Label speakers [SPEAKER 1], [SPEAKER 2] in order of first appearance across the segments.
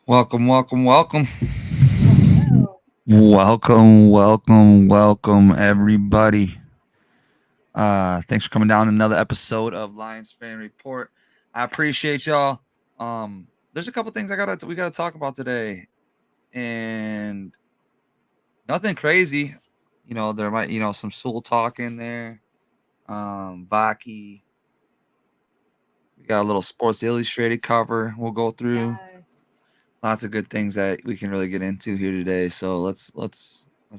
[SPEAKER 1] Welcome, welcome, welcome.
[SPEAKER 2] Hello.
[SPEAKER 1] Welcome, everybody. Thanks for coming down to another episode of Lions Fan Report. I appreciate y'all. There's a couple things we gotta talk about today, and nothing crazy. There might some soul talk in there. Baki. We got a little Sports Illustrated cover. We'll go through
[SPEAKER 2] Yes.
[SPEAKER 1] lots of good things that we can really get into here today. So let's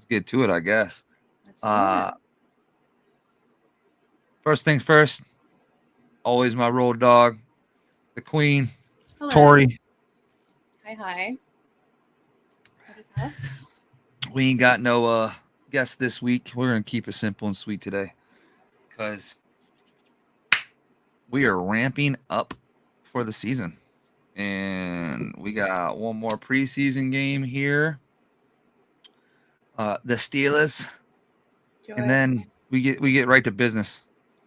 [SPEAKER 1] get to it, I guess.
[SPEAKER 2] Let's do
[SPEAKER 1] Uh
[SPEAKER 2] it.
[SPEAKER 1] First things first, always my road dog, the queen,
[SPEAKER 2] Hello.
[SPEAKER 1] Tori.
[SPEAKER 2] Hi, hi. What is up?
[SPEAKER 1] We ain't got no guests this week. We're gonna keep it simple and sweet today. Cause we are ramping up for the season. And we got one more preseason game here. The Steelers. And
[SPEAKER 2] Joy.
[SPEAKER 1] then we get right to business.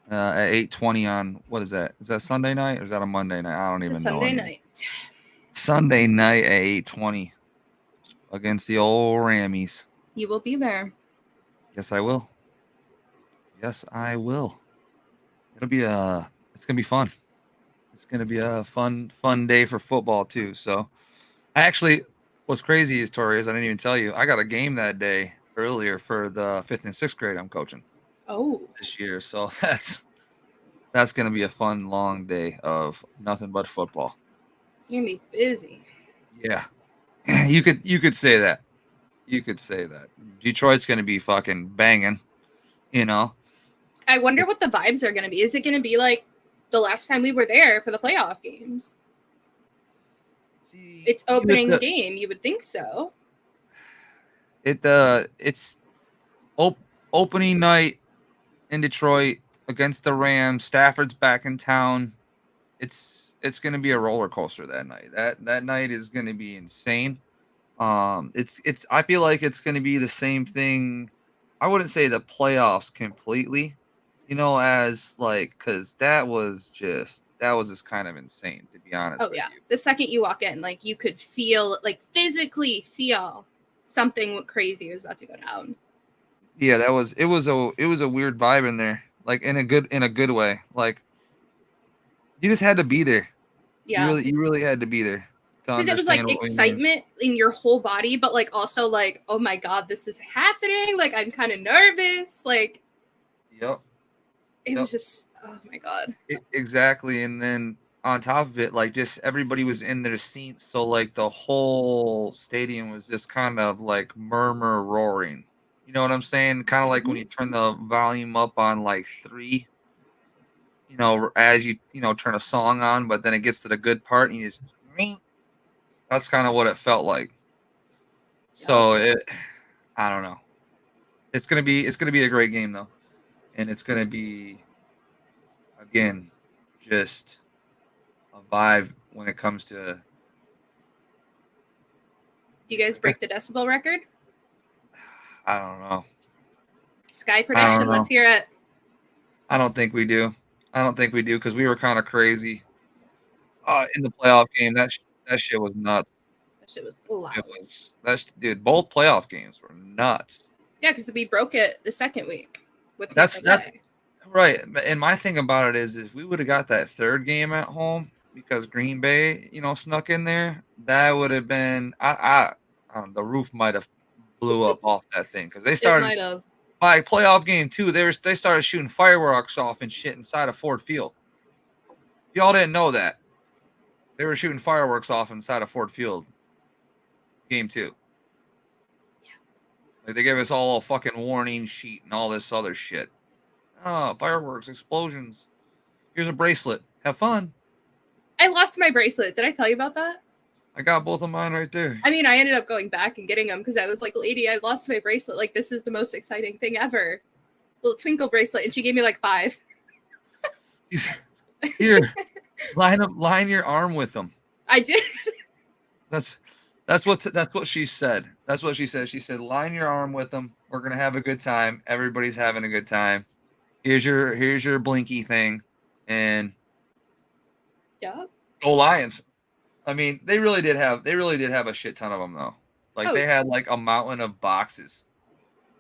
[SPEAKER 1] At 8:20 on what is that? Is that Sunday night or is that a Monday night? I don't
[SPEAKER 2] It's a
[SPEAKER 1] even know
[SPEAKER 2] Sunday
[SPEAKER 1] anymore.
[SPEAKER 2] night.
[SPEAKER 1] Sunday night at 8:20 against the old Rammies.
[SPEAKER 2] You will be there.
[SPEAKER 1] Yes, I will. Yes, I will. It's gonna be fun. It's gonna be a fun day for football too. So, actually, what's crazy is Tori is I didn't even tell you I got a game that day earlier for the fifth and sixth grade I'm coaching
[SPEAKER 2] Oh,
[SPEAKER 1] this year. So that's gonna be a fun long day of nothing but football.
[SPEAKER 2] you're gonna be busy.
[SPEAKER 1] Yeah, you could say that. You could say that. Detroit's gonna be fucking banging. You know,
[SPEAKER 2] I wonder
[SPEAKER 1] it's
[SPEAKER 2] what the vibes are gonna be. Is it gonna be like the last time we were there for the playoff games?
[SPEAKER 1] see
[SPEAKER 2] It's
[SPEAKER 1] you with
[SPEAKER 2] opening
[SPEAKER 1] the
[SPEAKER 2] game. You would think so.
[SPEAKER 1] it's op- opening night in Detroit against the Rams. Stafford's back in town. It's gonna be a roller coaster that night. That night is gonna be insane. It's I feel like it's gonna be the same thing. I wouldn't say the playoffs completely, as like because that was just kind of insane to be honest
[SPEAKER 2] Oh
[SPEAKER 1] with
[SPEAKER 2] yeah.
[SPEAKER 1] you.
[SPEAKER 2] The second you walk in, like you could feel, like physically feel something crazy was about to go down.
[SPEAKER 1] Yeah, it was a weird vibe in there, like in a good way. Like you just had to be there. You
[SPEAKER 2] Yeah.
[SPEAKER 1] really you really had to be there to
[SPEAKER 2] Because it was like
[SPEAKER 1] understand what we mean.
[SPEAKER 2] excitement in your whole body, but like also like, oh my god, this is happening. Like I'm kind of nervous. Like
[SPEAKER 1] Yep.
[SPEAKER 2] it
[SPEAKER 1] Yep.
[SPEAKER 2] was just, oh my god.
[SPEAKER 1] Exactly. And then on top of it, like just everybody was in their seats, so like the whole stadium was just kind of like murmur roaring. You know what I'm saying? Kind of like when
[SPEAKER 2] Mhm.
[SPEAKER 1] you turn the volume up on like three, as you turn a song on, but then it gets to the good part and you just that's kind of what it felt like.
[SPEAKER 2] Yep.
[SPEAKER 1] So I don't know. It's gonna be a great game though, and it's gonna be again just a vibe when it comes to.
[SPEAKER 2] Do you
[SPEAKER 1] I
[SPEAKER 2] guys
[SPEAKER 1] guess
[SPEAKER 2] break the decibel record?
[SPEAKER 1] I don't know.
[SPEAKER 2] Sky
[SPEAKER 1] I don't
[SPEAKER 2] prediction. Let's
[SPEAKER 1] know.
[SPEAKER 2] hear it.
[SPEAKER 1] I don't think we do. I don't think we do because we were kind of crazy in the playoff game. That shit was nuts.
[SPEAKER 2] That shit was loud.
[SPEAKER 1] Dude. Both playoff games were nuts.
[SPEAKER 2] Yeah, because we broke it the second week with Tampa
[SPEAKER 1] That
[SPEAKER 2] Bay.
[SPEAKER 1] right. And my thing about it is, if we would have got that third game at home because Green Bay, snuck in there, that would have been I don't know, the roof might have blew up off that thing because they
[SPEAKER 2] It
[SPEAKER 1] started
[SPEAKER 2] might have.
[SPEAKER 1] by playoff game two. They started shooting fireworks off and shit inside of Ford Field. Y'all didn't know that they were shooting fireworks off inside of Ford Field game two. Like they gave us all a fucking warning sheet and all this other shit. Oh, fireworks, explosions. Here's a bracelet. Have fun.
[SPEAKER 2] I lost my bracelet. Did I tell you about that?
[SPEAKER 1] I got both of mine right there.
[SPEAKER 2] I mean, I ended up going back and getting them because I was like, lady, I lost my bracelet. Like, this is the most exciting thing ever. Little twinkle bracelet. And she gave me like 5.
[SPEAKER 1] Here, line your arm with them.
[SPEAKER 2] I did.
[SPEAKER 1] That's that's what she said. That's what she said. She said, line your arm with them. We're gonna have a good time. Everybody's having a good time. Here's your blinky thing, and
[SPEAKER 2] Yeah.
[SPEAKER 1] go Lions. I mean, they really did have a shit ton of them though. Like
[SPEAKER 2] Oh,
[SPEAKER 1] they had like a mountain of boxes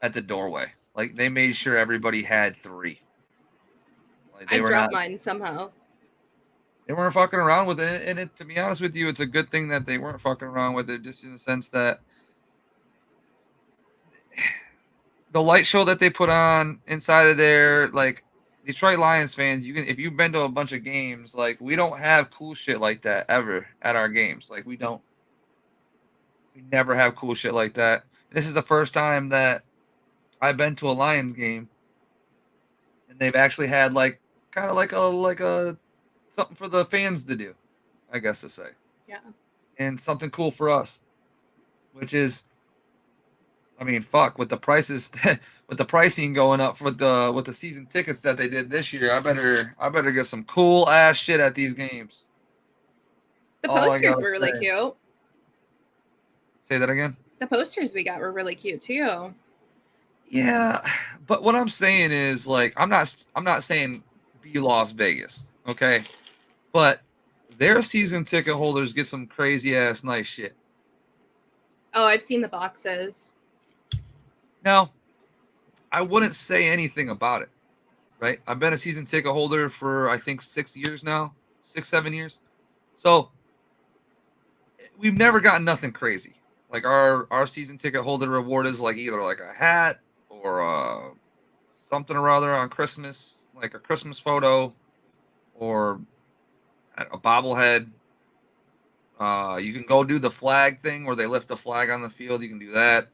[SPEAKER 1] at the doorway. Like they made sure everybody had 3. Like
[SPEAKER 2] I dropped mine somehow.
[SPEAKER 1] they weren't fucking around with it. And to be honest with you, it's a good thing that they weren't fucking around with it, just in the sense that the light show that they put on inside of there, like Detroit Lions fans, you can, if you've been to a bunch of games, like we don't have cool shit like that ever at our games. Like we never have cool shit like that. This is the first time that I've been to a Lions game, and they've actually had like kind of like a something for the fans to do, I guess to say.
[SPEAKER 2] Yeah.
[SPEAKER 1] And something cool for us, which is, I mean, fuck, with the prices, with the pricing going up with the season tickets that they did this year, I better get some cool ass shit at these games.
[SPEAKER 2] The
[SPEAKER 1] All I
[SPEAKER 2] posters
[SPEAKER 1] gotta
[SPEAKER 2] were really
[SPEAKER 1] say.
[SPEAKER 2] cute.
[SPEAKER 1] Say that again.
[SPEAKER 2] The posters we got were really cute too.
[SPEAKER 1] Yeah, but what I'm saying is, like, I'm not saying be Las Vegas, okay? But their season ticket holders get some crazy ass nice shit.
[SPEAKER 2] Oh, I've seen the boxes.
[SPEAKER 1] Now, I wouldn't say anything about it, right? I've been a season ticket holder for I think 6 years now, 6-7 years. So we've never gotten nothing crazy. Like our season ticket holder reward is like either like a hat or something or other on Christmas, like a Christmas photo, or a bobblehead. You can go do the flag thing where they lift the flag on the field. You can do that,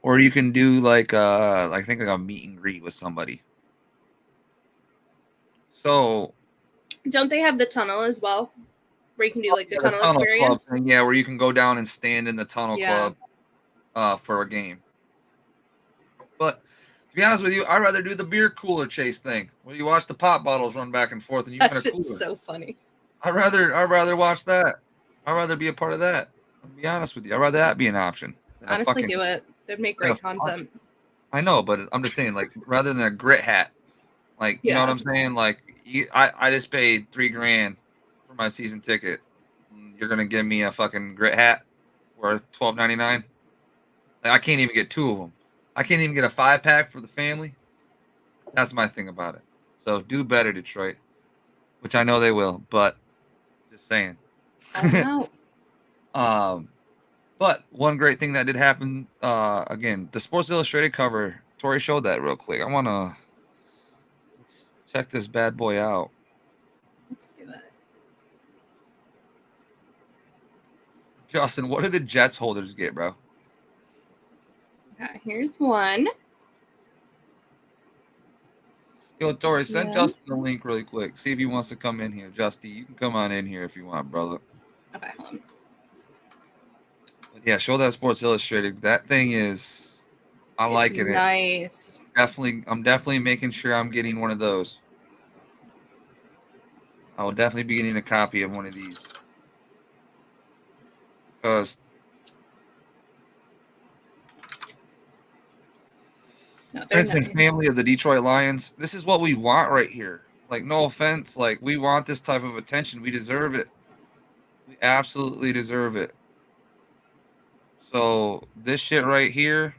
[SPEAKER 1] or you can do like I think like a meet and greet with somebody. So
[SPEAKER 2] Don't they have the tunnel as well, where you can do like the
[SPEAKER 1] yeah,
[SPEAKER 2] tunnel
[SPEAKER 1] club
[SPEAKER 2] experience?
[SPEAKER 1] thing, yeah, where you can go down and stand in the tunnel
[SPEAKER 2] Yeah.
[SPEAKER 1] club for a game. But to be honest with you, I'd rather do the beer cooler chase thing where you watch the pop bottles run back and forth and you
[SPEAKER 2] That
[SPEAKER 1] win a cooler.
[SPEAKER 2] shit's so funny.
[SPEAKER 1] I'd rather watch that. I'd rather be a part of that. I'll be honest with you. I'd rather that be an option.
[SPEAKER 2] Honestly, do it. They'd make great content.
[SPEAKER 1] I know, but I'm just saying, like, rather than a grit hat, like, you know what I'm saying? Like, I just paid $3,000 for my season ticket. You're gonna give me a fucking grit hat worth $12.99? Like, I can't even get 2 of them. I can't even get a 5-pack for the family. That's my thing about it. So do better, Detroit, which I know they will, but just saying. But one great thing that did happen, again, the Sports Illustrated cover. Tori showed that real quick. Let's check this bad boy out.
[SPEAKER 2] Let's do it.
[SPEAKER 1] Justin, what did the Jets holders get, bro?
[SPEAKER 2] Okay, here's one.
[SPEAKER 1] Yo, Tori, send Justin the link really quick. See if he wants to come in here. Justy, you can come on in here if you want, brother.
[SPEAKER 2] Okay, hold on.
[SPEAKER 1] But yeah, show that Sports Illustrated. That thing is, I like it.
[SPEAKER 2] Nice.
[SPEAKER 1] I'm definitely making sure I'm getting one of those. I will definitely be getting a copy of one of these. Because friends and family of the Detroit Lions, this is what we want right here. Like, no offense, like, we want this type of attention. We deserve it. We absolutely deserve it. So this shit right here,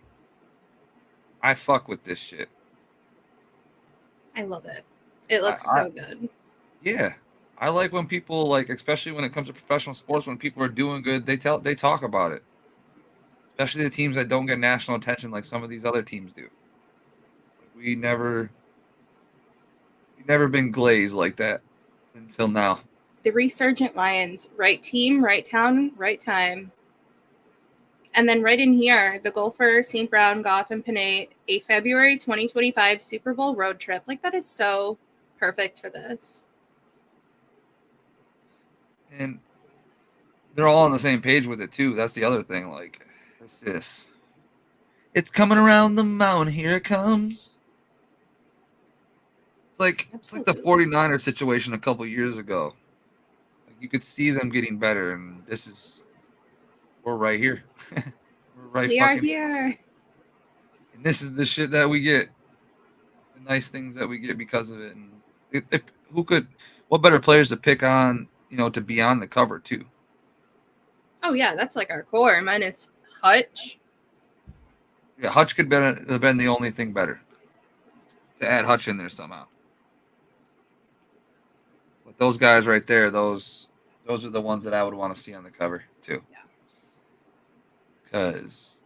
[SPEAKER 1] I fuck with this shit.
[SPEAKER 2] I love it. It looks so good.
[SPEAKER 1] Yeah. I like when people, like, especially when it comes to professional sports, when people are doing good, they talk about it. Especially the teams that don't get national attention like some of these other teams do. We've never been glazed like that until now.
[SPEAKER 2] The Resurgent Lions, right team, right town, right time. And then right in here, the Golfer, St. Brown, Goff, and Panay, a February 2025 Super Bowl road trip. Like, that is so perfect for this.
[SPEAKER 1] And they're all on the same page with it, too. That's the other thing. Like, it's coming around the mountain. Here it comes. It's like the 49ers situation a couple years ago. Like, you could see them getting better, and we're right here.
[SPEAKER 2] We are here.
[SPEAKER 1] And this is the shit that we get. The nice things that we get because of it. And what better players to pick on to be on the cover too.
[SPEAKER 2] Oh yeah, that's like our core minus Hutch.
[SPEAKER 1] Yeah, Hutch could have been the only thing better to add Hutch in there somehow. But those guys right there, those are the ones that I would want to see on the cover too.
[SPEAKER 2] Yeah.
[SPEAKER 1] Because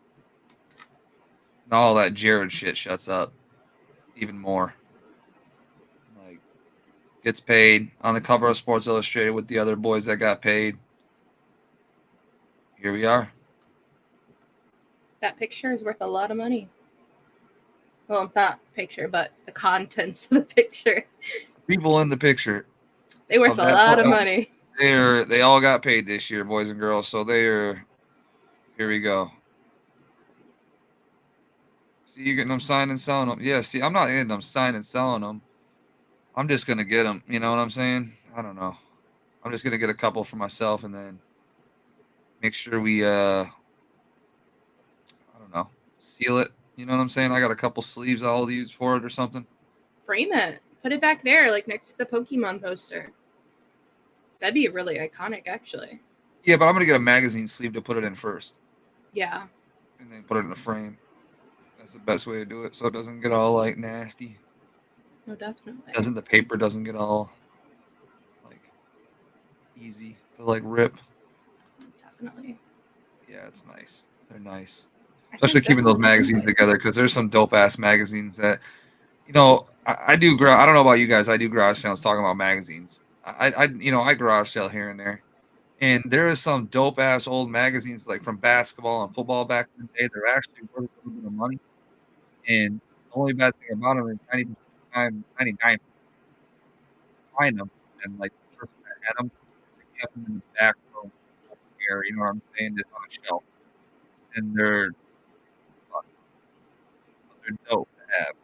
[SPEAKER 1] all that Jared shit shuts up even more. Like, gets paid on the cover of Sports Illustrated with the other boys that got paid. Here we are.
[SPEAKER 2] That picture is worth a lot of money. Well, not picture, but the contents of the picture.
[SPEAKER 1] People in the picture.
[SPEAKER 2] They worth a lot of money.
[SPEAKER 1] They all got paid this year, boys and girls. So here we go. See, you getting them signed and selling them. Yeah, see, I'm not getting them signed and selling them. I'm just going to get them. You know what I'm saying? I don't know. I'm just going to get a couple for myself and then make sure we, I don't know, seal it. You know what I'm saying? I got a couple sleeves I'll use for it or something.
[SPEAKER 2] Frame it. Put it back there, like next to the Pokemon poster. That'd be really iconic, actually.
[SPEAKER 1] Yeah, but I'm going to get a magazine sleeve to put it in first.
[SPEAKER 2] Yeah.
[SPEAKER 1] And then put it in a frame. That's the best way to do it so it doesn't get all, like, nasty.
[SPEAKER 2] No, definitely.
[SPEAKER 1] The paper doesn't get all, like, easy to, like, rip.
[SPEAKER 2] Definitely.
[SPEAKER 1] Yeah, it's nice. They're nice. Especially keeping those magazines together, because there's some dope-ass magazines that, I do, I don't know about you guys, I do garage sales talking about magazines. I garage sale here and there. And there is some dope-ass old magazines, like, from basketball and football back in the day. They're actually worth a little bit of money. And the only bad thing about them is 90% of the time, 99 find them. And, like, the person that had them, they kept them in the back room here, you know what I'm saying, just on a shelf. And they're dope to have.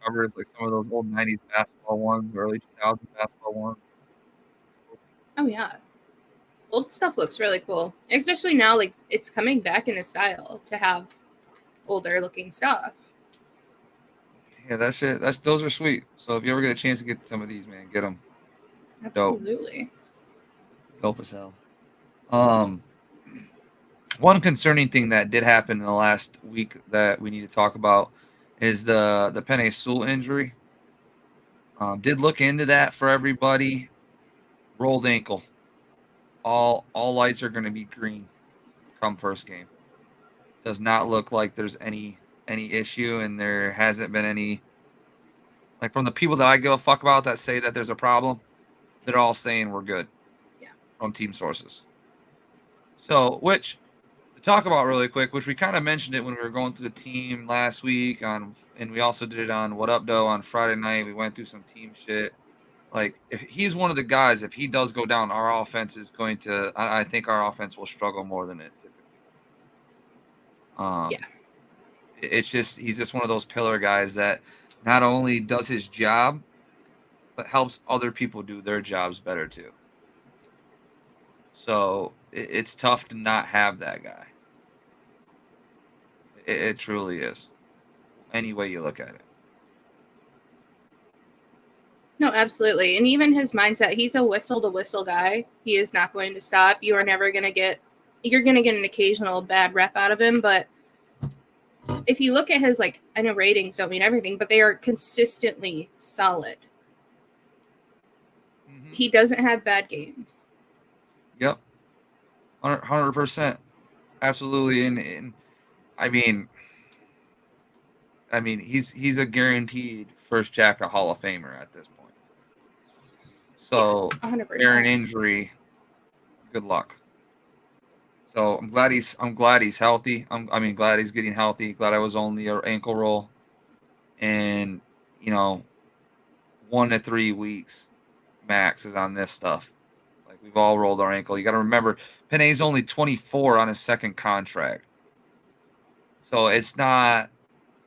[SPEAKER 1] Covers like some of those old 90s basketball ones, early 2000s basketball ones.
[SPEAKER 2] Oh, yeah. Old stuff looks really cool. Especially now, like, it's coming back into style to have older looking stuff.
[SPEAKER 1] Yeah, those are sweet. So if you ever get a chance to get some of these, man, get them.
[SPEAKER 2] Absolutely.
[SPEAKER 1] Dope as hell. One concerning thing that did happen in the last week that we need to talk about is the Penei Sewell injury. Did look into that for everybody. Rolled ankle. All lights are going to be green come first game. Does not look like there's any issue, and there hasn't been any, like, from the people that I give a fuck about that say that there's a problem. They're all saying we're good.
[SPEAKER 2] Yeah.
[SPEAKER 1] From team sources. So, which to talk about really quick, which we kind of mentioned it when we were going through the team last week and we also did it on What Up Doe on Friday night. We went through some team shit. Like, if he's one of the guys, if he does go down, our offense is going to. I think our offense will struggle more than it typically.
[SPEAKER 2] Yeah.
[SPEAKER 1] It's just he's just one of those pillar guys that not only does his job, but helps other people do their jobs better too. So it's tough to not have that guy. It truly is. Any way you look at it.
[SPEAKER 2] No, absolutely. And even his mindset, he's a whistle to whistle guy. He is not going to stop. You're going to get an occasional bad rep out of him. But if you look at his, like, I know ratings don't mean everything, but they are consistently solid. Mm-hmm. He doesn't have bad games.
[SPEAKER 1] Yep. 100%. Absolutely. And I mean, he's a guaranteed first Jacket Hall of Famer at this point. So,
[SPEAKER 2] yeah, 100%.
[SPEAKER 1] Bearing injury, good luck. So I'm glad he's healthy. Glad he's getting healthy. Glad I was only an ankle roll, and 1 to 3 weeks max is on this stuff. Like, we've all rolled our ankle. You got to remember, Penei's only 24 on his second contract, so it's not,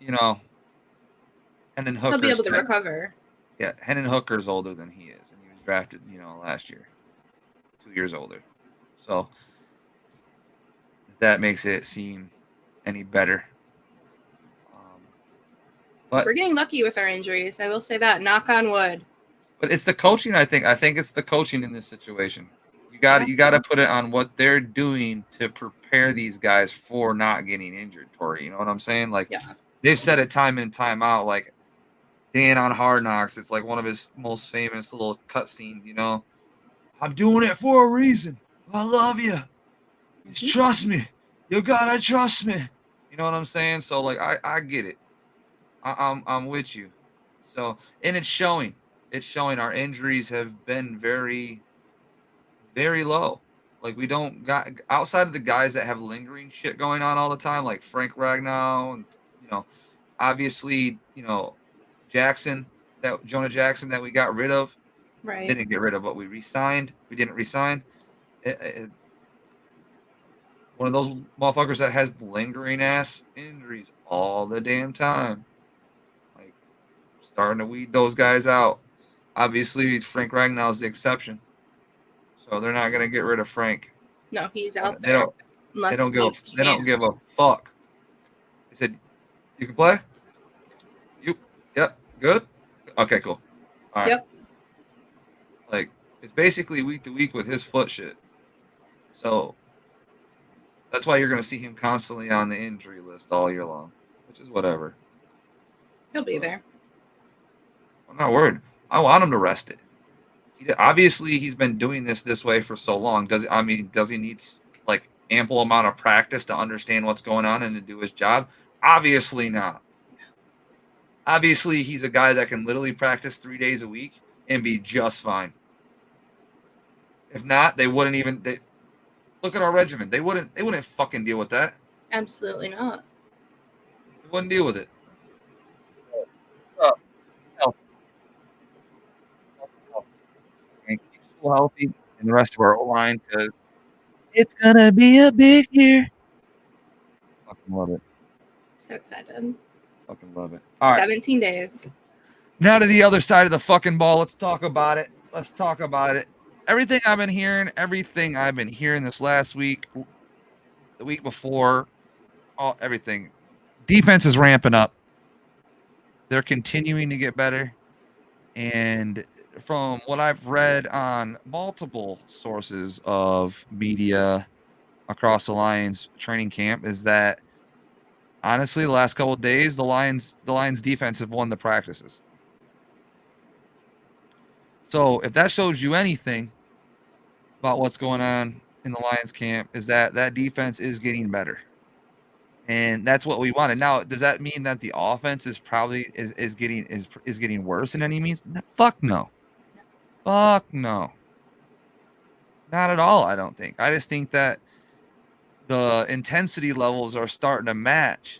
[SPEAKER 1] Hendon Hooker's.
[SPEAKER 2] He'll be able to recover.
[SPEAKER 1] Yeah, Hendon Hooker's older than he is, and he was drafted, last year, 2 years older. So that makes it seem any better. But
[SPEAKER 2] we're getting lucky with our injuries. I will say that. Knock on wood.
[SPEAKER 1] But it's the coaching, I think. I think it's the coaching in this situation. You got to put it on what they're doing to prepare these guys for not getting injured, Tori. You know what I'm saying? Like, they've said it time in time out. Like, Dan on Hard Knocks, it's like one of his most famous little cutscenes, you know. I'm doing it for a reason. I love you. Just trust me. You gotta trust me. You know what I'm saying? So like I get it. I'm with you. So and it's showing. It's showing our injuries have been very, very low. Like we don't got outside of the guys that have lingering shit going on all the time, like Frank Ragnow and obviously, Jonah Jackson that we got rid of.
[SPEAKER 2] Right.
[SPEAKER 1] Didn't get rid of, but we re-signed. We didn't resign. One of those motherfuckers that has lingering ass injuries all the damn time. Like starting to weed those guys out. Obviously, Frank Ragnow's the exception. So they're not gonna get rid of Frank.
[SPEAKER 2] No, he's out
[SPEAKER 1] They
[SPEAKER 2] there.
[SPEAKER 1] don't give a fuck. They said, you can play? Yep, good? Okay, cool. All right.
[SPEAKER 2] Yep.
[SPEAKER 1] Like, it's basically week to week with his foot shit. So, that's why you're going to see him constantly on the injury list all year long, which is whatever.
[SPEAKER 2] He'll be there.
[SPEAKER 1] I'm not worried. I want him to rest it. Obviously, he's been doing this way for so long. Does he need, like, ample amount of practice to understand what's going on and to do his job? Obviously not. Obviously, he's a guy that can literally practice 3 days a week and be just fine. If not, they wouldn't even. Look at our regiment. They wouldn't fucking deal with that.
[SPEAKER 2] Absolutely not.
[SPEAKER 1] They wouldn't deal with it. And keep school healthy and the rest of our O-line because it's gonna be a big year. Fucking love it.
[SPEAKER 2] So excited.
[SPEAKER 1] Fucking love it. All right.
[SPEAKER 2] 17 days.
[SPEAKER 1] Now to the other side of the fucking ball. Let's talk about it. Everything I've been hearing this last week, the week before, everything. Defense is ramping up. They're continuing to get better. And from what I've read on multiple sources of media across the Lions training camp is that honestly, the last couple of days, the Lions defense have won the practices. So if that shows you anything about what's going on in the Lions camp, is that defense is getting better. And that's what we wanted. Now, does that mean that the offense is probably is getting worse in any means? Fuck no. Fuck no. Not at all, I don't think. I just think that the intensity levels are starting to match.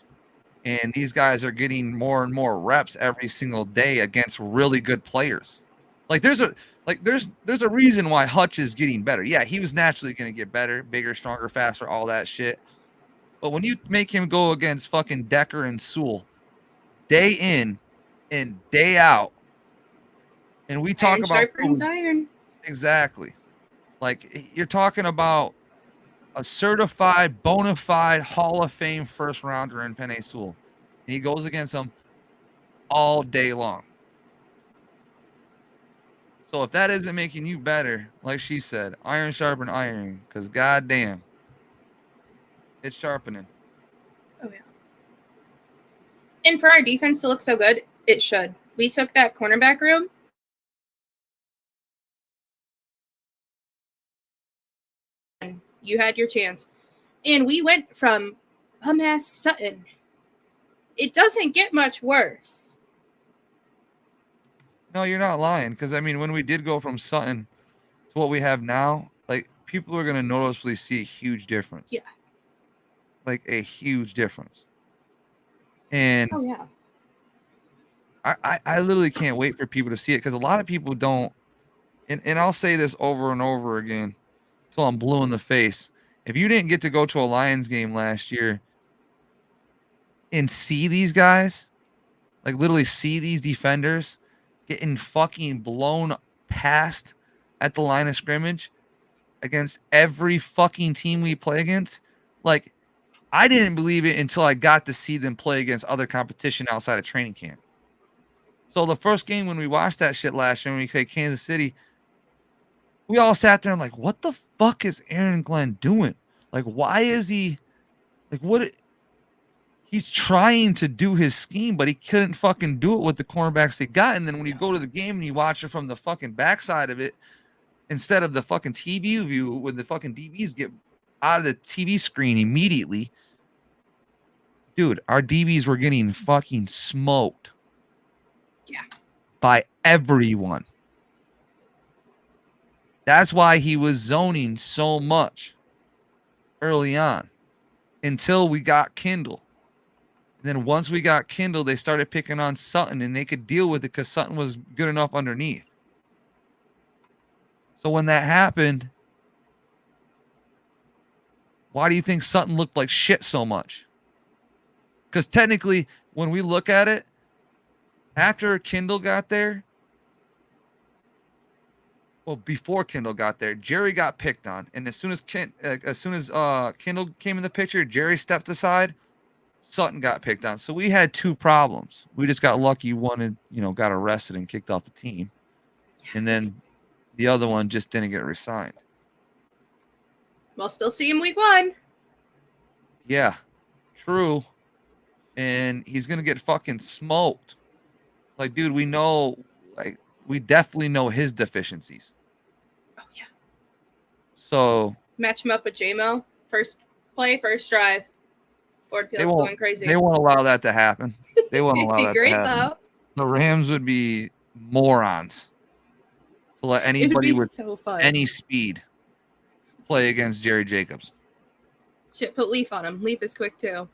[SPEAKER 1] And these guys are getting more and more reps every single day against really good players. Like there's a reason why Hutch is getting better. Yeah, he was naturally going to get better, bigger, stronger, faster, all that shit. But when you make him go against fucking Decker and Sewell day in and day out, and we talk about
[SPEAKER 2] iron.
[SPEAKER 1] Exactly. Like you're talking about a certified, bona fide Hall of Fame first rounder in Penei Sewell. And he goes against them all day long. So if that isn't making you better, like she said, iron sharpen iron, because goddamn, it's sharpening.
[SPEAKER 2] Oh yeah. And for our defense to look so good, it should. We took that cornerback room. You had your chance. And we went from bum-ass Sutton. It doesn't get much worse.
[SPEAKER 1] No, you're not lying. Because, I mean, when we did go from Sutton to what we have now, like, people are going to noticeably see a huge difference.
[SPEAKER 2] Yeah.
[SPEAKER 1] Like, a huge difference. And
[SPEAKER 2] oh, yeah.
[SPEAKER 1] I literally can't wait for people to see it. Because a lot of people don't. And I'll say this over and over again until I'm blue in the face. If you didn't get to go to a Lions game last year and see these guys, like literally see these defenders getting fucking blown past at the line of scrimmage against every fucking team we play against, like I didn't believe it until I got to see them play against other competition outside of training camp. So the first game when we watched that shit last year, when we played Kansas City, We all sat there and like, what the fuck is Aaron Glenn doing? Like, why is he like what? He's trying to do his scheme, but he couldn't fucking do it with the cornerbacks they got. And then when you go to the game and you watch it from the fucking backside of it, instead of the fucking TV view, when the fucking DBs get out of the TV screen immediately, dude, our DBs were getting fucking smoked.
[SPEAKER 2] Yeah.
[SPEAKER 1] By everyone. That's why he was zoning so much early on until we got Kindle. And then once we got Kindle, they started picking on Sutton, and they could deal with it because Sutton was good enough underneath. So when that happened, why do you think Sutton looked like shit so much? Because technically, when we look at it, after Kindle got there, well, before Kindle got there, Jerry got picked on, and as soon as Kindle came in the picture, Jerry stepped aside. Sutton got picked on. So we had two problems. We just got lucky. One, got arrested and kicked off the team. Yes. And then the other one just didn't get re-signed.
[SPEAKER 2] We'll still see him week 1.
[SPEAKER 1] Yeah, true. And he's going to get fucking smoked. Like, dude, we definitely know his deficiencies.
[SPEAKER 2] Oh, yeah.
[SPEAKER 1] So.
[SPEAKER 2] Match him up with J-Mo. First play, first drive. Ford Field's going crazy.
[SPEAKER 1] They won't allow that to happen. They won't allow that to happen.
[SPEAKER 2] Though.
[SPEAKER 1] The Rams would be morons to let anybody with any speed play against Jerry Jacobs.
[SPEAKER 2] Shit, put Leaf on him. Leaf is quick too.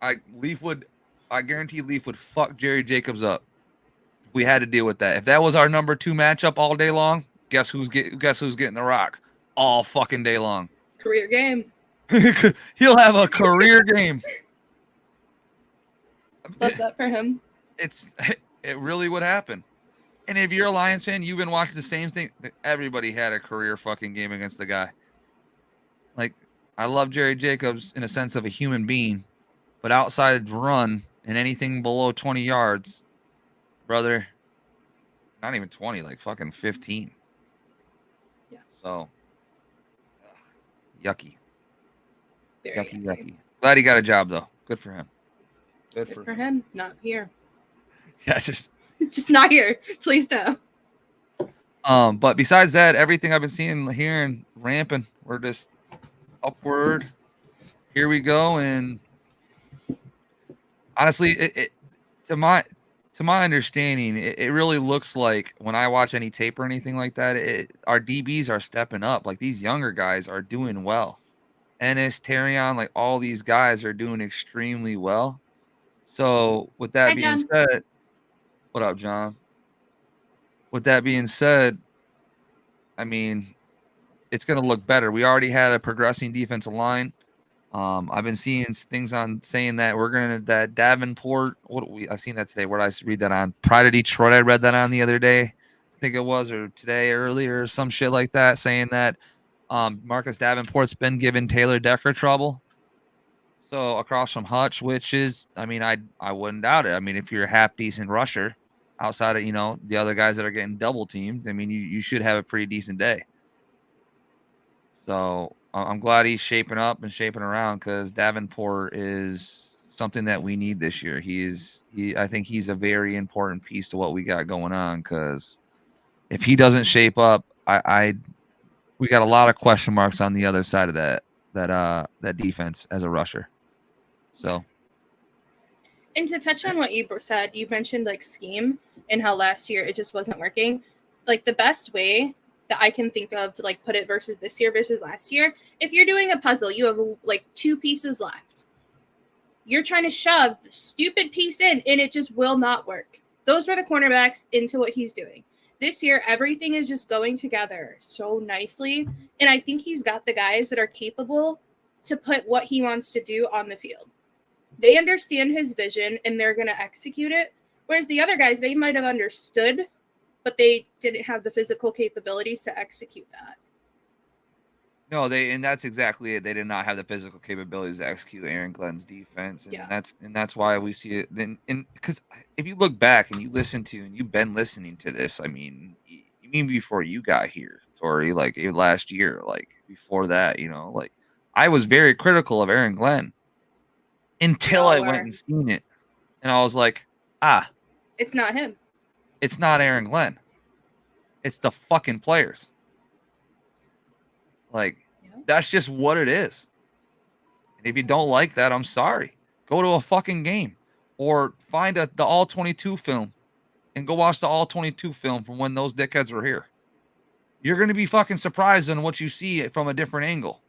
[SPEAKER 1] I guarantee Leaf would fuck Jerry Jacobs up. If we had to deal with that. If that was our number 2 matchup all day long, guess who's getting the rock all fucking day long?
[SPEAKER 2] Career game.
[SPEAKER 1] He'll have a career game.
[SPEAKER 2] Love that for him.
[SPEAKER 1] It really would happen. And if you're a Lions fan, you've been watching the same thing. Everybody had a career fucking game against the guy. Like, I love Jerry Jacobs in a sense of a human being, but outside run and anything below 20 yards, brother, not even 20, like fucking 15.
[SPEAKER 2] Yeah.
[SPEAKER 1] So, yucky.
[SPEAKER 2] Very
[SPEAKER 1] yucky. Glad he got a job though. Good for him.
[SPEAKER 2] Good for him. Not here.
[SPEAKER 1] Yeah, just
[SPEAKER 2] not here. Please no.
[SPEAKER 1] But besides that, everything I've been seeing, hearing, ramping, we're just upward. Here we go. And honestly, to my understanding, it really looks like when I watch any tape or anything like that, our DBs are stepping up. Like these younger guys are doing well. Ennis, Terrion, like all these guys are doing extremely well. So with that being said, what up, John? With that being said, I mean, it's going to look better. We already had a progressing defensive line. I've been seeing things on saying that that Davenport. I seen that today. Where did I read that on? Pride of Detroit. I read that on the other day. I think it was, or today earlier, or some shit like that, saying that Marcus Davenport's been giving Taylor Decker trouble. So across from Hutch, which is, I mean, I wouldn't doubt it. I mean, if you're a half decent rusher outside of, the other guys that are getting double teamed, I mean, you should have a pretty decent day. So I'm glad he's shaping up and shaping around because Davenport is something that we need this year. I think he's a very important piece to what we got going on because if he doesn't shape up, we got a lot of question marks on the other side of that defense as a rusher. So,
[SPEAKER 2] and to touch on what you said, you mentioned like scheme and how last year it just wasn't working. Like the best way that I can think of to like put it versus this year versus last year, if you're doing a puzzle, you have like 2 pieces left. You're trying to shove the stupid piece in and it just will not work. Those were the cornerbacks into what he's doing. This year, everything is just going together so nicely. And I think he's got the guys that are capable to put what he wants to do on the field. They understand his vision and they're going to execute it. Whereas the other guys, they might have understood, but they didn't have the physical capabilities to execute that.
[SPEAKER 1] No, and that's exactly it. They did not have the physical capabilities to execute Aaron Glenn's defense. And that's why we see it then. And because if you look back and you listen to, and you've been listening to this, I mean, You mean before you got here, Tori? Like last year, like before that, like I was very critical of Aaron Glenn until I went and seen it, and I was like,
[SPEAKER 2] it's not him.
[SPEAKER 1] It's not Aaron Glenn. It's the fucking players. Like, that's just what it is. And if you don't like that, I'm sorry. Go to a fucking game or find the All 22 film and go watch the All 22 film from when those dickheads were here. You're going to be fucking surprised on what you see from a different angle.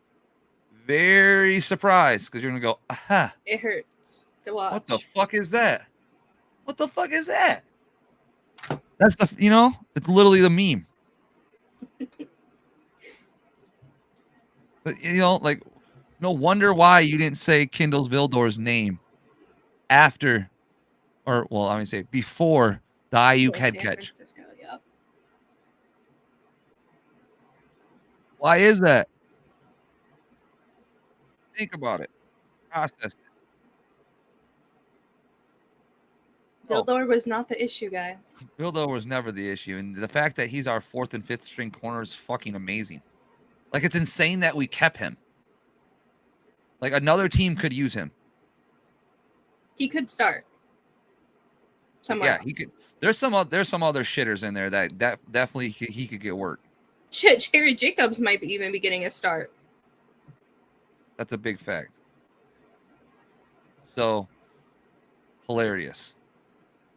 [SPEAKER 1] Very surprised because you're going to go, aha.
[SPEAKER 2] It hurts to watch.
[SPEAKER 1] What the fuck is that? What the fuck is that? That's it's literally the meme. But, like, no wonder why you didn't say Kindles Vildor's name after, before the Ayuk head catch.
[SPEAKER 2] Yep.
[SPEAKER 1] Why is that? Think about it. Process it.
[SPEAKER 2] Vildor was not the issue, guys.
[SPEAKER 1] Vildor was never the issue. And the fact that he's our 4th and 5th string corner is fucking amazing. Like, it's insane that we kept him. Like, another team could use him.
[SPEAKER 2] He could start somewhere.
[SPEAKER 1] Yeah, he could. There's some other shitters in there that definitely he could get work.
[SPEAKER 2] Shit, Jerry Jacobs might even be getting a start.
[SPEAKER 1] That's a big fact. So, hilarious.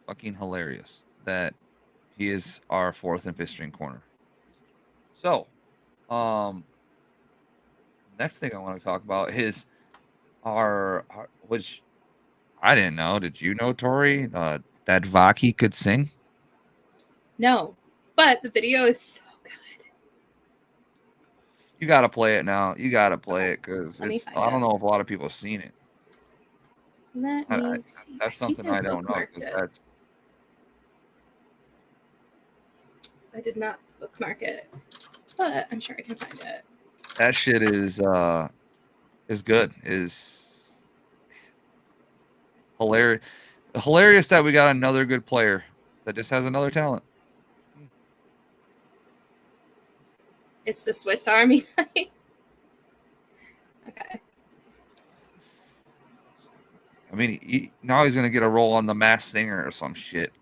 [SPEAKER 1] Fucking hilarious that he is our 4th and 5th string corner. So, next thing I want to talk about is our which I didn't know. Did you know, Tori, that Vaki could sing?
[SPEAKER 2] No, but the video is so good.
[SPEAKER 1] You got to play it now. You got to play it because I don't know if a lot of people have seen it.
[SPEAKER 2] Let me see.
[SPEAKER 1] That's something I don't know.
[SPEAKER 2] I did not bookmark it, but I'm sure I can find it.
[SPEAKER 1] That shit is good. Is hilarious. Hilarious that we got another good player that just has another talent.
[SPEAKER 2] It's the Swiss Army knife. Okay.
[SPEAKER 1] I mean, now he's gonna get a role on The Masked Singer or some shit.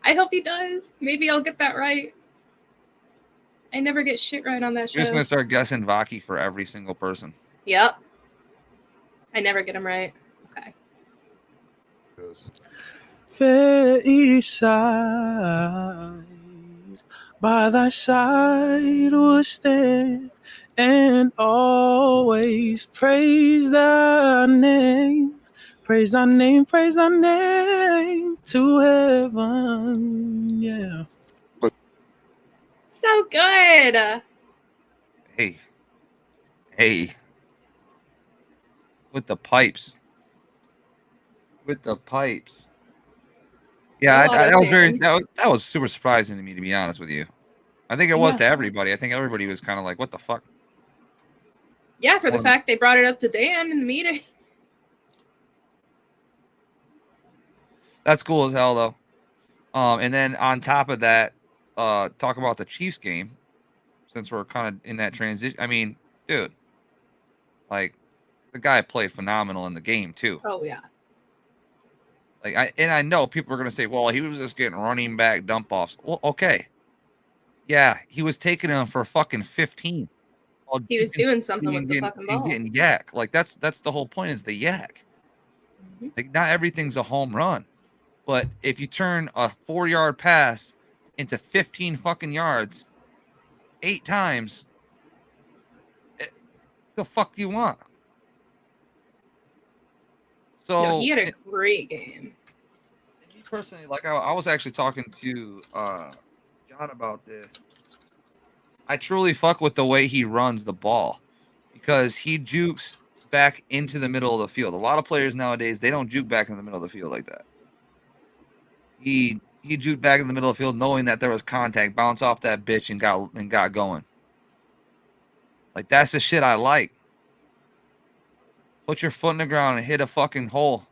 [SPEAKER 2] I hope he does. Maybe I'll get that right. I never get shit right on that show.
[SPEAKER 1] You're just gonna start guessing Vaki for every single person.
[SPEAKER 2] Yep. I never get them right. Okay.
[SPEAKER 3] Fair east side, by thy side will stand and always praise thy name. Praise thy name to heaven. Yeah.
[SPEAKER 2] So good.
[SPEAKER 1] Hey. With the pipes. Yeah, that was super surprising to me, to be honest with you. I think it was to everybody. I think everybody was kind of like, what the fuck?
[SPEAKER 2] Yeah, for the fact they brought it up to Dan in the meeting.
[SPEAKER 1] That's cool as hell, though. And then on top of that, talk about the Chiefs game, since we're kind of in that transition. I mean, dude, like, the guy played phenomenal in the game, too.
[SPEAKER 2] Oh, yeah.
[SPEAKER 1] Like, I know people are going to say, well, he was just getting running back dump offs. Well, okay. Yeah, he was taking them for fucking 15.
[SPEAKER 2] He was doing something with the fucking ball.
[SPEAKER 1] Getting yak. Like, that's the whole point, is the yak. Mm-hmm. Like, not everything's a home run. But if you turn a 4-yard pass into 15 fucking yards 8 times, the fuck do you want? So
[SPEAKER 2] no, he had a great game.
[SPEAKER 1] Me personally, like I was actually talking to John about this. I truly fuck with the way he runs the ball, because he jukes back into the middle of the field. A lot of players nowadays, they don't juke back in the middle of the field like that. He juked back in the middle of the field knowing that there was contact, bounce off that bitch and got going. Like, that's the shit I like. Put your foot in the ground and hit a fucking hole.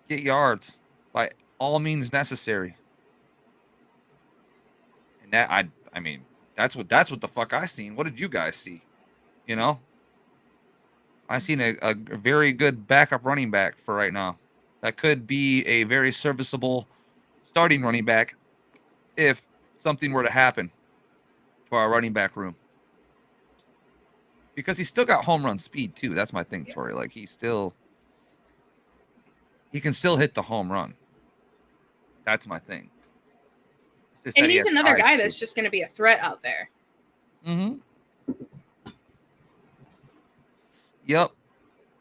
[SPEAKER 1] Get yards by all means necessary. And I mean, that's what the fuck I seen. What did you guys see? You know, I seen a very good backup running back for right now. That could be a very serviceable starting running back if something were to happen to our running back room. Because he's still got home run speed too. That's my thing, Tori. Like he can still hit the home run. That's my thing.
[SPEAKER 2] And he's another guy that's just going to be a threat out there.
[SPEAKER 1] Mm-hmm. Yep.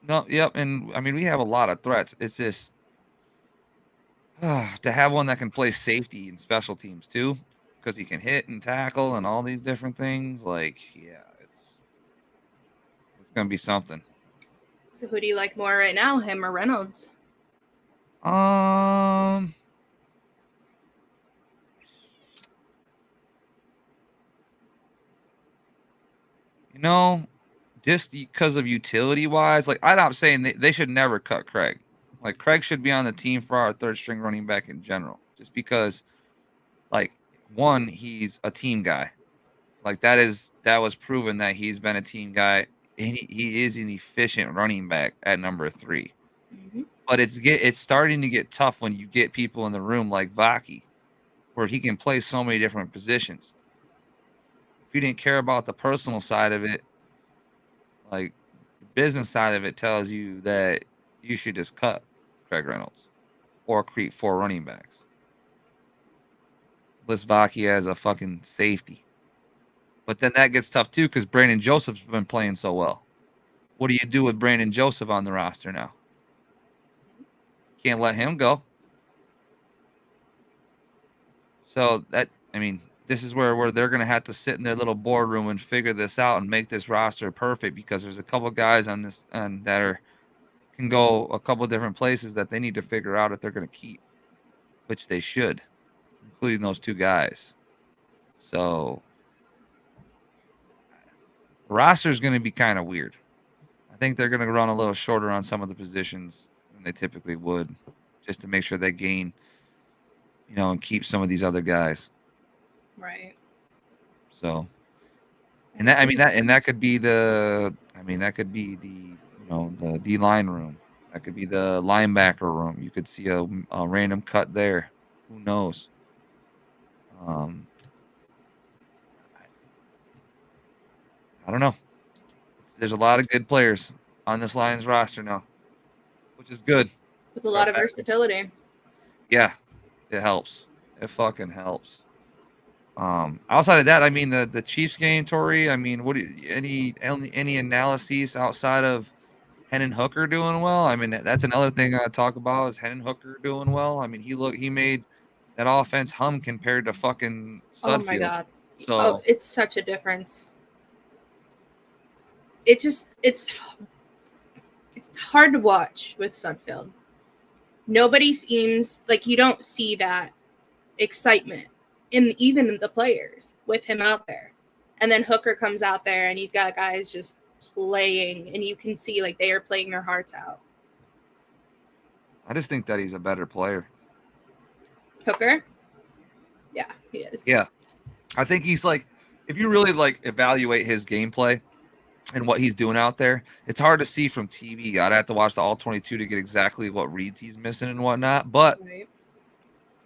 [SPEAKER 1] No, yep. And I mean, we have a lot of threats. It's just to have one that can play safety and special teams too, because he can hit and tackle and all these different things. Like, yeah, it's gonna be something.
[SPEAKER 2] So who do you like more right now, him or Reynolds?
[SPEAKER 1] You know, just because of utility wise, like I'm not saying they should never cut Craig. Like Craig should be on the team for our third string running back in general, just because, like, one, he's a team guy. Like that was proven that he's been a team guy, and he is an efficient running back at number 3.
[SPEAKER 2] Mm-hmm.
[SPEAKER 1] But it's starting to get tough when you get people in the room like Vaki, where he can play so many different positions. If you didn't care about the personal side of it, like the business side of it tells you that you should just cut Craig Reynolds or create 4 running backs. List Vaki as a fucking safety. But then that gets tough too because Brandon Joseph's been playing so well. What do you do with Brandon Joseph on the roster now? Can't let him go. So this is where they're going to have to sit in their little boardroom and figure this out and make this roster perfect, because there's a couple guys on this that can go a couple different places that they need to figure out if they're going to keep, which they should, including those 2 guys. So the roster is going to be kind of weird. I think they're going to run a little shorter on some of the positions than they typically would, just to make sure they gain, and keep some of these other guys.
[SPEAKER 2] Right.
[SPEAKER 1] So, that could be the the D line room. That could be the linebacker room. You could see a random cut there. Who knows? I don't know. There's a lot of good players on this Lions roster now, which is good.
[SPEAKER 2] With a lot of versatility.
[SPEAKER 1] Yeah, it helps. It fucking helps. Outside of that, I mean the Chiefs game, Tori. I mean, any analyses outside of Hendon Hooker doing well? I mean, that's another thing I talk about is Hendon Hooker doing well. I mean, he made that offense hum compared to fucking Sudfield.
[SPEAKER 2] Oh my god!
[SPEAKER 1] So
[SPEAKER 2] it's such a difference. It's hard to watch with Sudfield. Nobody seems like, you don't see that excitement even in the players with him out there. And then Hooker comes out there and you've got guys just playing, and you can see like they are playing their hearts out.
[SPEAKER 1] I just think that he's a better player.
[SPEAKER 2] Hooker? Yeah, he is.
[SPEAKER 1] Yeah. I think he's like, if you really like evaluate his gameplay and what he's doing out there, it's hard to see from TV. I'd have to watch the all 22 to get exactly what reads he's missing and whatnot. But
[SPEAKER 2] Right.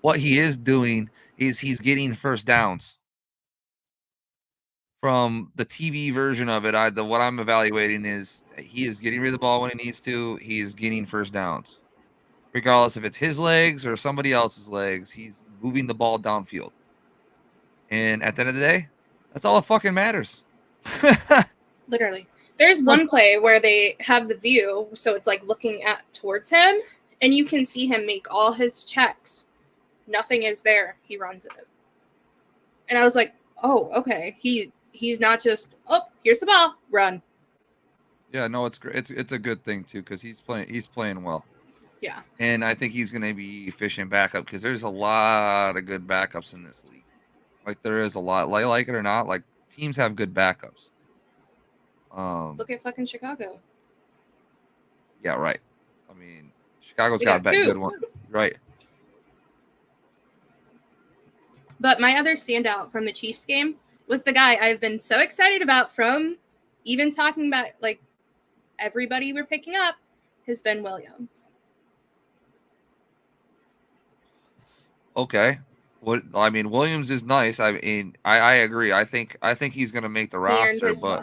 [SPEAKER 1] What he is doing is he's getting first downs. From the TV version of it, what I'm evaluating is he is getting rid of the ball when he needs to. He's getting first downs. Regardless if it's his legs or somebody else's legs, he's moving the ball downfield. And at the end of the day, that's all that fucking matters.
[SPEAKER 2] Literally. There's one play where they have the view, so it's like looking towards him, and you can see him make all his checks. Nothing is there. He runs it. And I was like, oh, okay. He's not just, oh, here's the ball, run.
[SPEAKER 1] Yeah, no, it's great. It's a good thing too, because he's playing well.
[SPEAKER 2] Yeah.
[SPEAKER 1] And I think he's going to be efficient backup, because there's a lot of good backups in this league. Like there is a lot, like it or not, like teams have good backups.
[SPEAKER 2] Look at fucking Chicago.
[SPEAKER 1] Yeah, right. I mean, Chicago's
[SPEAKER 2] They
[SPEAKER 1] got a
[SPEAKER 2] got two.
[SPEAKER 1] good one. Right.
[SPEAKER 2] But my other standout from the Chiefs game was the guy I've been so excited about from even talking about like everybody we're picking up has been Williams.
[SPEAKER 1] Okay. Williams is nice. I mean, I agree. I think he's gonna make the
[SPEAKER 2] He earned
[SPEAKER 1] roster,
[SPEAKER 2] his
[SPEAKER 1] but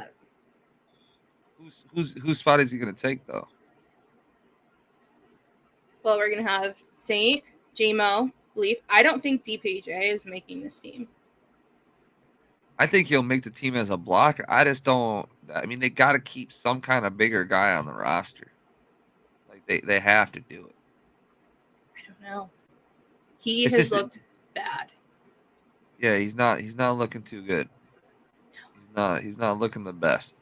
[SPEAKER 2] spot.
[SPEAKER 1] whose spot is he gonna take though?
[SPEAKER 2] Well, we're gonna have Saint, JMO, Leaf. I don't think DPJ is making this team.
[SPEAKER 1] I think he'll make the team as a blocker. I just don't. I mean, they got to keep some kind of bigger guy on the roster. Like they have to do it.
[SPEAKER 2] I don't know. He
[SPEAKER 1] It's
[SPEAKER 2] has
[SPEAKER 1] just-
[SPEAKER 2] looked bad.
[SPEAKER 1] Yeah, he's not looking too good. He's not looking the best.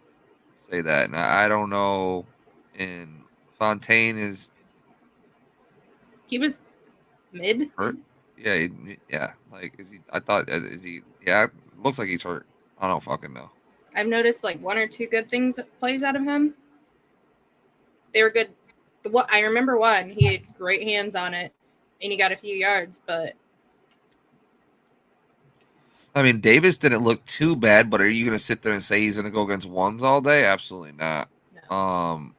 [SPEAKER 1] Say that. And I don't know. And Fontaine is
[SPEAKER 2] He was mid.
[SPEAKER 1] hurt. Yeah, yeah. Like, is he? I thought, is he? Yeah, looks like he's hurt. I don't fucking know.
[SPEAKER 2] I've noticed like one or two good things plays out of him. They were good. I remember one. He had great hands on it, and he got a few yards. But
[SPEAKER 1] I mean, Davis didn't look too bad, but are you going to sit there and say he's going to go against ones all day? Absolutely not.
[SPEAKER 2] no.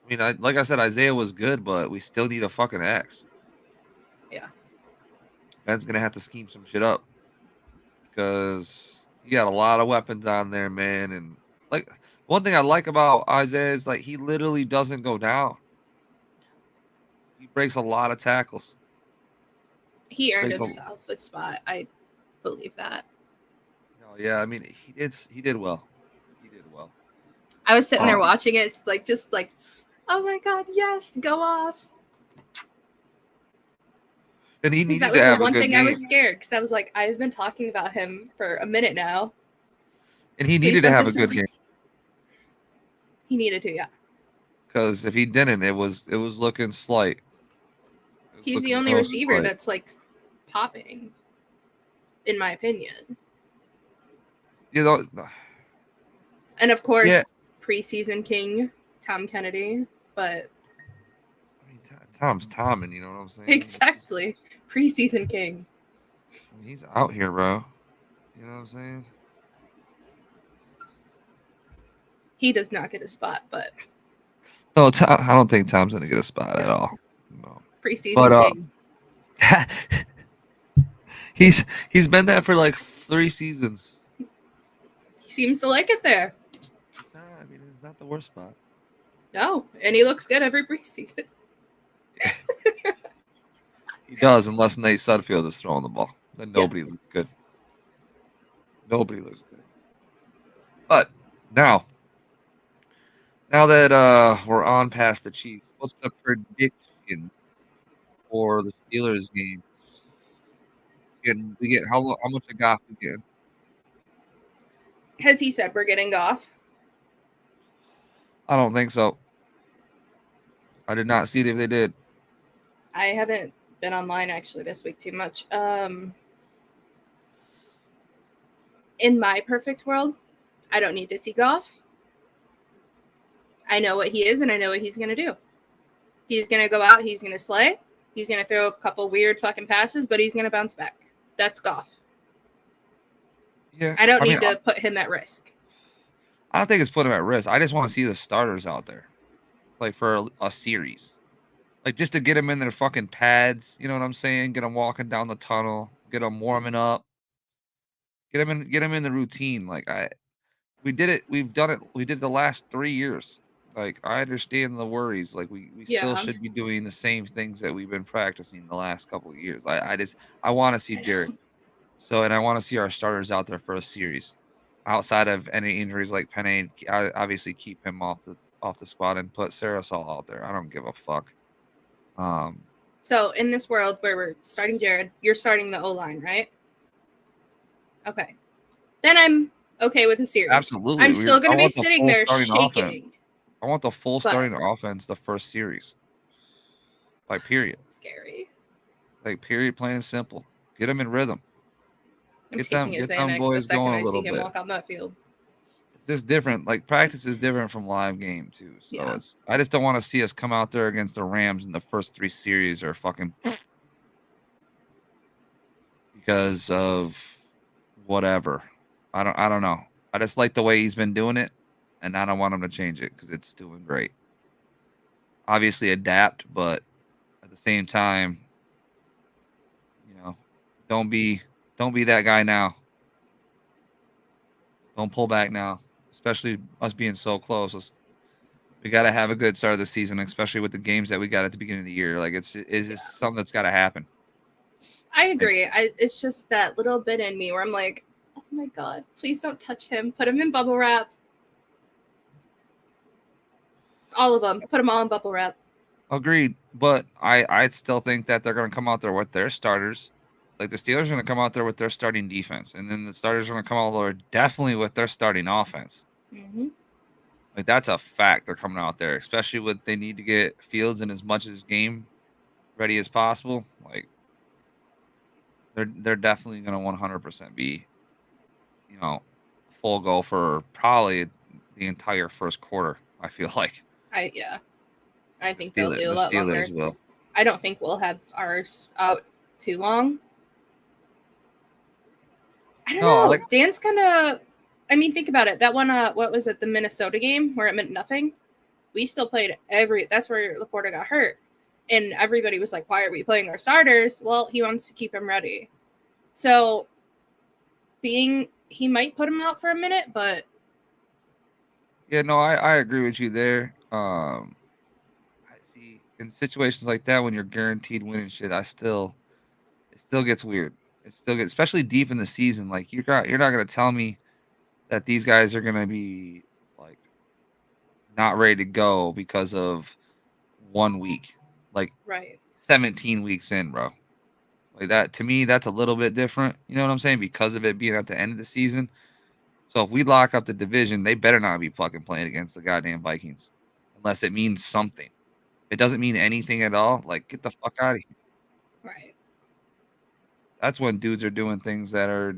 [SPEAKER 1] I mean, like I said, Isaiah was good, but we still need a fucking X.
[SPEAKER 2] Yeah.
[SPEAKER 1] Ben's going to have to scheme some shit up because you got a lot of weapons on there, man. And like, one thing I like about Isaiah is like he literally doesn't go down. He breaks a lot of tackles.
[SPEAKER 2] He earned
[SPEAKER 1] Breaks a-
[SPEAKER 2] himself a spot. I believe that.
[SPEAKER 1] No, yeah, I mean, he did well. He did well.
[SPEAKER 2] I was sitting there watching it, just like, oh my god, yes, go off.
[SPEAKER 1] And he
[SPEAKER 2] Because
[SPEAKER 1] needed
[SPEAKER 2] that
[SPEAKER 1] to
[SPEAKER 2] was the
[SPEAKER 1] have a
[SPEAKER 2] one
[SPEAKER 1] good
[SPEAKER 2] thing
[SPEAKER 1] game.
[SPEAKER 2] I was scared because I was like, I've been talking about him for a minute now.
[SPEAKER 1] And he
[SPEAKER 2] Please
[SPEAKER 1] needed to
[SPEAKER 2] don't
[SPEAKER 1] have a
[SPEAKER 2] disagree.
[SPEAKER 1] good game
[SPEAKER 2] He needed to, yeah.
[SPEAKER 1] because if he didn't, it was looking slight. It was
[SPEAKER 2] He's the
[SPEAKER 1] looking
[SPEAKER 2] only
[SPEAKER 1] real
[SPEAKER 2] receiver
[SPEAKER 1] slight.
[SPEAKER 2] that's like popping, in my opinion.
[SPEAKER 1] You know,
[SPEAKER 2] And of course,
[SPEAKER 1] Yeah.
[SPEAKER 2] preseason king Tom Kennedy, but
[SPEAKER 1] I mean, Tom's Tom, and you know what I'm saying?
[SPEAKER 2] exactly preseason king.
[SPEAKER 1] I mean, he's out here, bro. You know what I'm saying?
[SPEAKER 2] He does not get a spot, but
[SPEAKER 1] No, I don't think Tom's gonna get a spot at all. No.
[SPEAKER 2] preseason
[SPEAKER 1] But,
[SPEAKER 2] king.
[SPEAKER 1] he's been that for like 3 seasons.
[SPEAKER 2] He seems to like it there.
[SPEAKER 1] I mean, it's not the worst spot.
[SPEAKER 2] No, and he looks good every preseason.
[SPEAKER 1] He does, unless Nate Sudfield is throwing the ball. Then nobody looks good. Nobody looks good. But now that we're on past the Chiefs, what's the prediction for the Steelers game? We get how much of Goff we get?
[SPEAKER 2] Has he said we're getting Goff?
[SPEAKER 1] I don't think so. I did not see it if they did.
[SPEAKER 2] I haven't been online actually this week too much. In my perfect world, I don't need to see Goff. I know what he is and I know what he's going to do. He's going to go out, he's going to slay, he's going to throw a couple weird fucking passes, but he's going to bounce back. That's Goff.
[SPEAKER 1] Yeah,
[SPEAKER 2] I don't need to put him at risk.
[SPEAKER 1] I don't think it's putting him at risk. I just want to see the starters out there, like for a series, like just to get them in their fucking pads. You know what I'm saying? Get them walking down the tunnel, get them warming up, get them in the routine. Like we did it. We've done it. We did it the last 3 years. Like I understand the worries. Like we still should be doing the same things that we've been practicing the last couple of years. I want to see Jared. So, and I want to see our starters out there for a series. Outside of any injuries like Penny, I obviously keep him off the squad and put Sarasol out there. I don't give a fuck.
[SPEAKER 2] So in this world where we're starting Jared, you're starting the O-line, right? Okay. Then I'm okay with the series.
[SPEAKER 1] Absolutely.
[SPEAKER 2] I'm still going to be sitting there shaking.
[SPEAKER 1] Offense. I want the full starting offense the first series. Like, period.
[SPEAKER 2] So scary.
[SPEAKER 1] Like, period, plain and simple. Get them in rhythm.
[SPEAKER 2] I'm
[SPEAKER 1] Get
[SPEAKER 2] taking
[SPEAKER 1] them
[SPEAKER 2] Xanax
[SPEAKER 1] boys
[SPEAKER 2] the second
[SPEAKER 1] going a
[SPEAKER 2] I
[SPEAKER 1] little
[SPEAKER 2] see him
[SPEAKER 1] bit.
[SPEAKER 2] walk on that field.
[SPEAKER 1] It's just different. Like, practice is different from live game, too. So I just don't want to see us come out there against the Rams in the first 3 series or fucking be because of whatever. I don't know. I just like the way he's been doing it, and I don't want him to change it because it's doing great. Obviously adapt, but at the same time, you know, don't be that guy now. Don't pull back now, especially us being so close. We got to have a good start of the season, especially with the games that we got at the beginning of the year. Like it's just something that's got to happen.
[SPEAKER 2] I agree. It's just that little bit in me where I'm like, oh my God, please don't touch him. Put him in bubble wrap. All of them. Put them all in bubble wrap.
[SPEAKER 1] Agreed. But I still think that they're going to come out there with their starters. Like the Steelers are going to come out there with their starting defense. And then the starters are going to come out there definitely with their starting offense.
[SPEAKER 2] Mm-hmm.
[SPEAKER 1] Like that's a fact. They're coming out there, especially with they need to get Fields in as much as game ready as possible. Like they're definitely going to 100% be, full go for probably the entire first quarter. I feel like.
[SPEAKER 2] I think they'll do a lot longer.
[SPEAKER 1] Will.
[SPEAKER 2] I don't think we'll have ours out too long. I don't know. Dan's kind of. I mean, think about it. That one, what was it? The Minnesota game where it meant nothing. We still played That's where Laporta got hurt, and everybody was like, "Why are we playing our starters?" Well, he wants to keep him ready. So, he might put him out for a minute, but.
[SPEAKER 1] Yeah, no, I agree with you there. I see in situations like that when you're guaranteed winning shit, it still gets weird. It still gets, especially deep in the season. Like you're not gonna tell me that these guys are gonna be like not ready to go because of 1 week, like
[SPEAKER 2] right
[SPEAKER 1] 17 weeks in, bro. Like that to me, that's a little bit different. You know what I'm saying? Because of it being at the end of the season. So if we lock up the division, they better not be fucking playing against the goddamn Vikings, unless it means something. If it doesn't mean anything at all, like get the fuck out of here.
[SPEAKER 2] Right.
[SPEAKER 1] That's when dudes are doing things that are,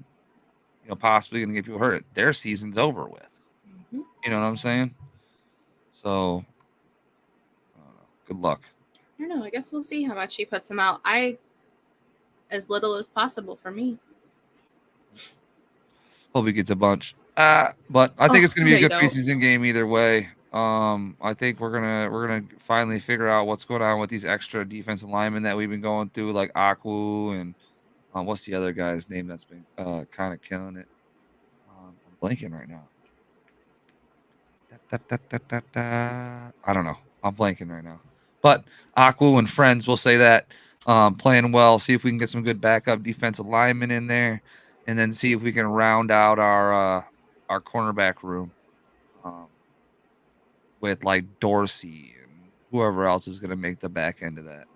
[SPEAKER 1] possibly going to get people hurt. Their season's over with.
[SPEAKER 2] Mm-hmm.
[SPEAKER 1] You know what I'm saying? So, I don't know. Good luck.
[SPEAKER 2] I don't know. I guess we'll see how much he puts him out. As little as possible for me.
[SPEAKER 1] Hope he gets a bunch. But I think it's going to be a good preseason game either way. I think we're gonna finally figure out what's going on with these extra defensive linemen that we've been going through, like Akwu and what's the other guy's name that's been kind of killing it. I'm blanking right now. I don't know. I'm blanking right now. But Akwu and friends, we'll say that playing well. See if we can get some good backup defensive linemen in there, and then see if we can round out our cornerback room with like Dorsey and whoever else is going to make the back end of that.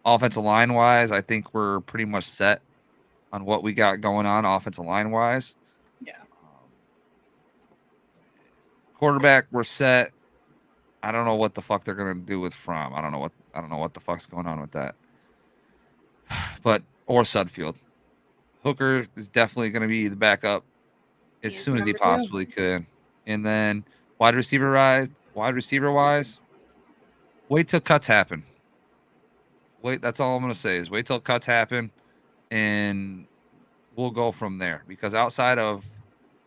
[SPEAKER 1] Offensive line wise, I think we're pretty much set on what we got going on offensive line wise.
[SPEAKER 2] Yeah.
[SPEAKER 1] Quarterback, we're set. I don't know what the fuck they're gonna do with Fromm. I don't know what the fuck's going on with that. But or Sudfield. Hooker is definitely gonna be the backup as soon as he possibly could. And then wide receiver wise, wait till cuts happen. That's all I'm gonna say is wait till cuts happen, and we'll go from there. Because outside of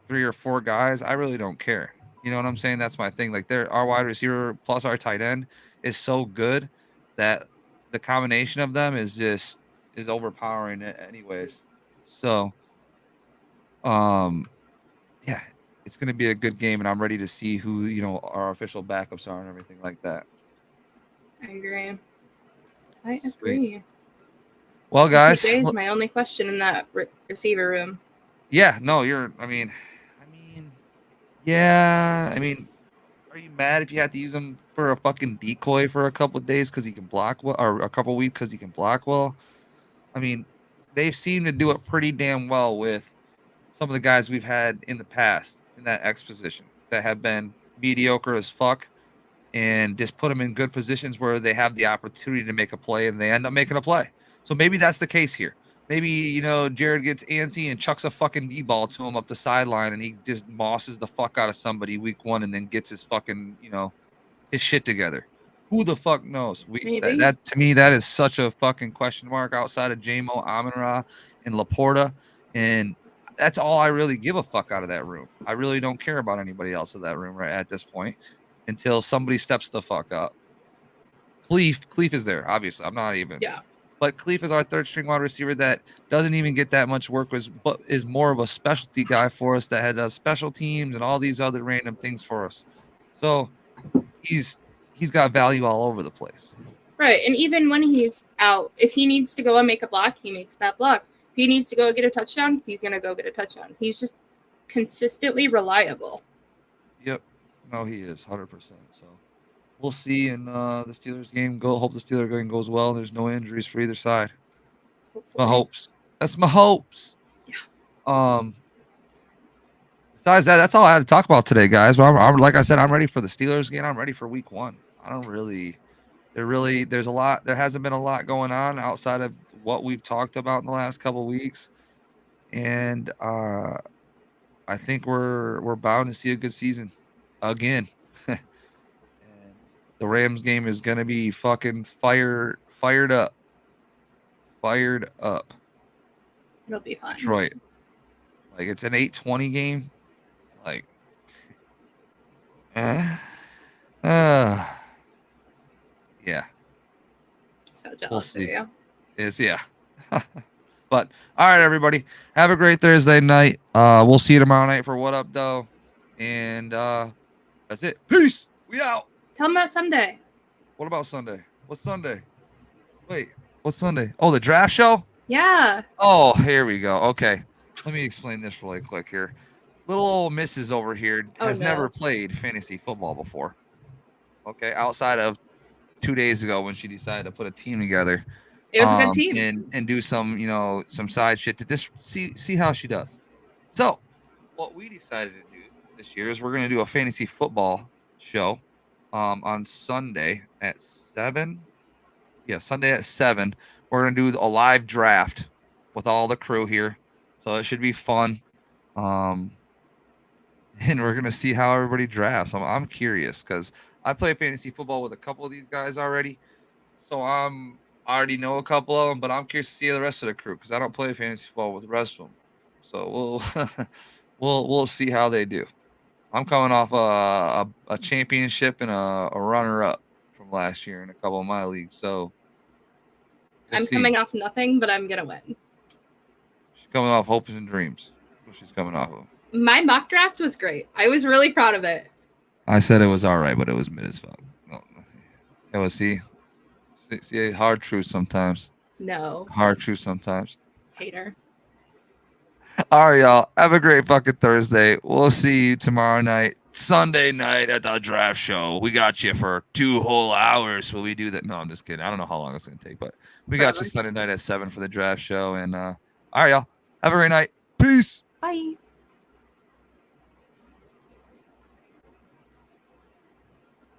[SPEAKER 1] 3 or 4 guys, I really don't care. You know what I'm saying? That's my thing. Like our wide receiver plus our tight end is so good that the combination of them is overpowering it anyways. So, yeah, it's going to be a good game, and I'm ready to see who, our official backups are and everything like that.
[SPEAKER 2] I agree. Sweet.
[SPEAKER 1] Well, guys,
[SPEAKER 2] TJ is my only question in that receiver room.
[SPEAKER 1] Yeah, no, yeah, are you mad if you have to use him for a fucking decoy for a couple of days because he can block well, or a couple of weeks because he can block well? They've seemed to do it pretty damn well with some of the guys we've had in the past in that X position that have been mediocre as fuck, and just put them in good positions where they have the opportunity to make a play and they end up making a play. So maybe that's the case here. Maybe, Jared gets antsy and chucks a fucking D-ball to him up the sideline and he just bosses the fuck out of somebody week 1 and then gets his fucking, his shit together. Who the fuck knows?
[SPEAKER 2] Maybe.
[SPEAKER 1] That to me, that is such a fucking question mark outside of JMO, Amon-Ra, and Laporta. And that's all I really give a fuck out of that room. I really don't care about anybody else in that room right at this point until somebody steps the fuck up. Cleef is there, obviously. I'm not even.
[SPEAKER 2] Yeah.
[SPEAKER 1] But Cleef is our third string wide receiver that doesn't even get that much work, but is more of a specialty guy for us that had special teams and all these other random things for us. So he's got value all over the place.
[SPEAKER 2] Right. And even when he's out, if he needs to go and make a block, he makes that block. If he needs to go get a touchdown, he's going to go get a touchdown. He's just consistently reliable.
[SPEAKER 1] Yep. No, he is 100%. So we'll see in the Steelers game. Hope the Steelers game goes well. There's no injuries for either side.
[SPEAKER 2] Hopefully.
[SPEAKER 1] My hopes. That's my hopes.
[SPEAKER 2] Yeah.
[SPEAKER 1] Besides that, that's all I had to talk about today, guys. But I'm like I said, I'm ready for the Steelers game. I'm ready for week 1. I don't really. There's a lot. There hasn't been a lot going on outside of what we've talked about in the last couple of weeks, and I think we're bound to see a good season again. And the Rams game is gonna be fucking fired up.
[SPEAKER 2] It'll be fun.
[SPEAKER 1] Detroit, like it's an 8:20 game, like, yeah.
[SPEAKER 2] So jealous
[SPEAKER 1] We'll
[SPEAKER 2] of
[SPEAKER 1] see.
[SPEAKER 2] you.
[SPEAKER 1] Yeah. But all right, everybody, have a great Thursday night. We'll see you tomorrow night for What Up Though, and that's it. Peace. We out.
[SPEAKER 2] Tell him about Sunday.
[SPEAKER 1] What about Sunday? What's Sunday? Wait, what's Sunday? Oh, the draft show.
[SPEAKER 2] Yeah.
[SPEAKER 1] Oh, here we go. Okay, let me explain this really quick here. Little old Mrs. over here has never played fantasy football before. Okay, outside of 2 days ago when she decided to put a team together.
[SPEAKER 2] It was a good team.
[SPEAKER 1] And do some, some side shit to just see how she does. So what we decided to do this year is we're going to do a fantasy football show on Sunday at 7. Yeah, Sunday at 7. We're going to do a live draft with all the crew here. So it should be fun. And we're going to see how everybody drafts. I'm curious because I play fantasy football with a couple of these guys already. So I already know a couple of them, but I'm curious to see the rest of the crew because I don't play fantasy football with the rest of them. So we'll see how they do. I'm coming off a championship and a runner-up from last year in a couple of my leagues. So
[SPEAKER 2] I'm coming off nothing, but I'm gonna win.
[SPEAKER 1] She's coming off hopes and dreams. That's what she's coming off of.
[SPEAKER 2] My mock draft was great. I was really proud of it.
[SPEAKER 1] I said it was all right, but it was mid as fuck. No. It was see, hard truth sometimes.
[SPEAKER 2] No.
[SPEAKER 1] Hard truth sometimes.
[SPEAKER 2] Hater.
[SPEAKER 1] All right, y'all. Have a great fucking Thursday. We'll see you tomorrow night, Sunday night at the draft show. We got you for 2 whole hours. Will we do that? No, I'm just kidding. I don't know how long it's going to take, but we got you Sunday night at 7 for the draft show. And all right, y'all. Have a great night. Peace.
[SPEAKER 2] Bye.